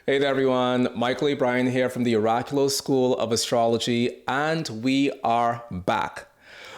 Hey there, everyone. Mychal Bryan here from the Oraculos School of Astrology, and we are back.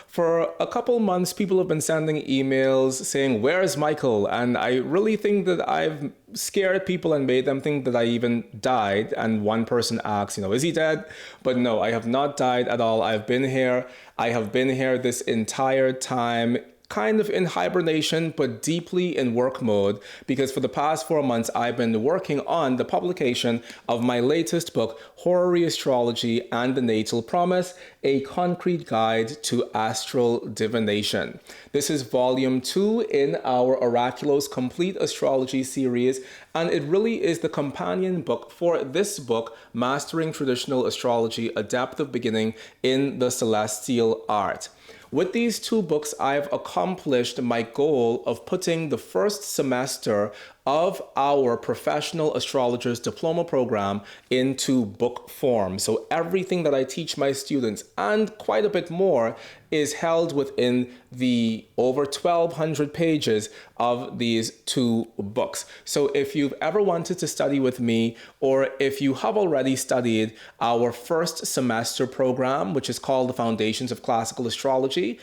For a couple months, people have been sending emails saying, "Where's Mychal?" And I really think that I've scared people and made them think that I even died. And one person asks, is he dead? But no, I have not died at all. I've been here. I have been here this entire time, kind of in hibernation, but deeply in work mode, because for the past 4 months, I've been working on the publication of my latest book, Horary Astrology and the Natal Promise, a concrete guide to astral divination. This is volume 2 in our Oraculos Complete Astrology series, and it really is the companion book for this book, Mastering Traditional Astrology, A Depth of Beginning in the Celestial Art. With these two books, I've accomplished my goal of putting the first semester of our professional astrologer's diploma program into book form. So everything that I teach my students and quite a bit more is held within the over 1,200 pages of these two books. So if you've ever wanted to study with me, or if you have already studied our first semester program, which is called the Foundations of Classical Astrology,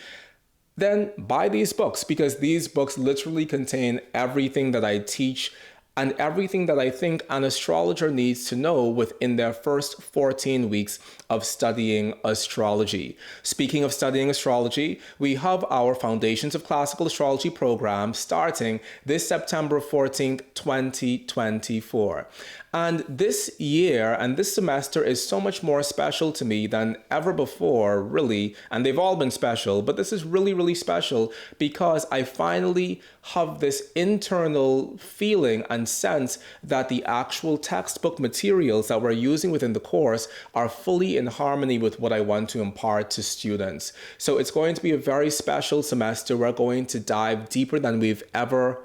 then buy these books, because these books literally contain everything that I teach and everything that I think an astrologer needs to know within their first 14 weeks of studying astrology. Speaking of studying astrology, we have our Foundations of Classical Astrology program starting this September 14th, 2024. And this year and this semester is so much more special to me than ever before, really. And they've all been special, but this is really, really special because I finally have this internal feeling and sense that the actual textbook materials that we're using within the course are fully in harmony with what I want to impart to students. So it's going to be a very special semester. We're going to dive deeper than we've ever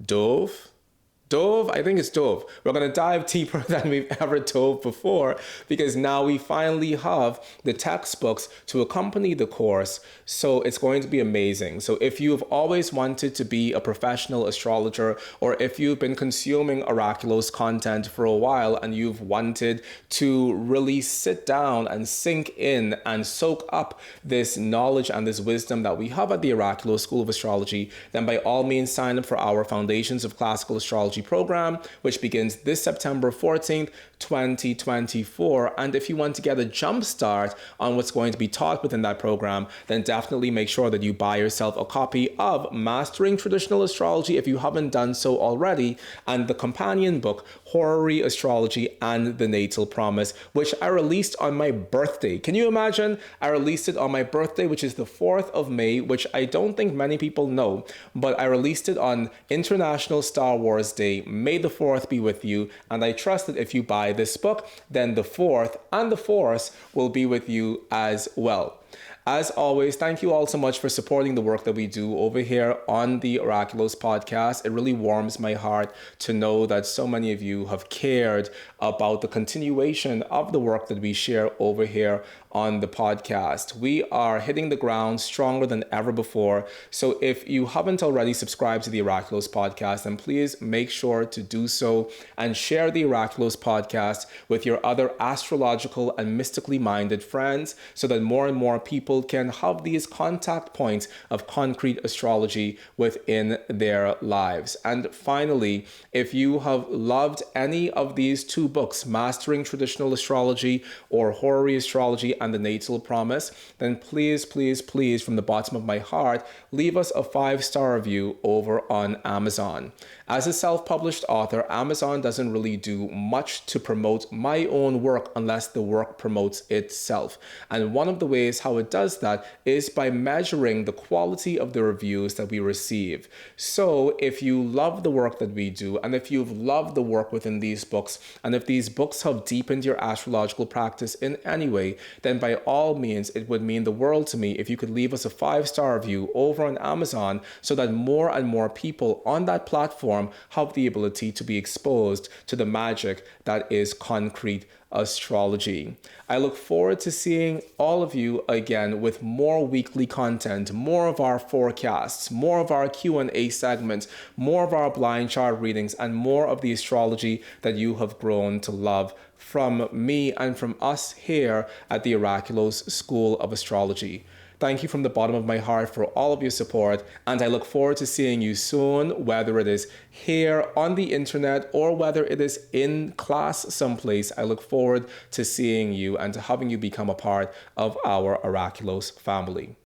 dove. I think it's dove. We're going to dive deeper than we've ever dove before, because now we finally have the textbooks to accompany the course. So it's going to be amazing. So if you've always wanted to be a professional astrologer, or if you've been consuming Oraculos content for a while and you've wanted to really sit down and sink in and soak up this knowledge and this wisdom that we have at the Oraculos School of Astrology, then by all means sign up for our Foundations of Classical Astrology program, which begins this September 14th, 2024. And if you want to get a jump start on what's going to be taught within that program, then definitely make sure that you buy yourself a copy of Mastering Traditional Astrology if you haven't done so already, and the companion book, Horary Astrology and the Natal Promise, which I released on my birthday. Can you imagine? I released it on my birthday, which is the 4th of May, which I don't think many people know, but I released it on International Star Wars Day. May the 4th be with you, and I trust that if you buy this book, then the 4th and the Force will be with you as well. As always, thank you all so much for supporting the work that we do over here on the Oraculos podcast. It really warms my heart to know that so many of you have cared about the continuation of the work that we share over here on the podcast. We are hitting the ground stronger than ever before. So if you haven't already subscribed to the Oraculos podcast, then please make sure to do so and share the Oraculos podcast with your other astrological and mystically minded friends, so that more and more people can have these contact points of concrete astrology within their lives. And finally, if you have loved any of these two books, Mastering Traditional Astrology or Horary Astrology and the Natal Promise, then please, please, please, from the bottom of my heart, leave us a 5-star review over on Amazon. As a self-published author, Amazon doesn't really do much to promote my own work unless the work promotes itself. And one of the ways how it does that is by measuring the quality of the reviews that we receive. So if you love the work that we do, and if you've loved the work within these books, and if these books have deepened your astrological practice in any way, then by all means, it would mean the world to me if you could leave us a 5-star review over on Amazon, so that more and more people on that platform have the ability to be exposed to the magic that is concrete astrology. I look forward to seeing all of you again again with more weekly content, more of our forecasts, more of our Q&A segments, more of our blind chart readings, and more of the astrology that you have grown to love from me and from us here at the Oraculos School of Astrology. Thank you from the bottom of my heart for all of your support, and I look forward to seeing you soon, whether it is here on the internet or whether it is in class someplace. I look forward to seeing you and to having you become a part of our Oraculos family.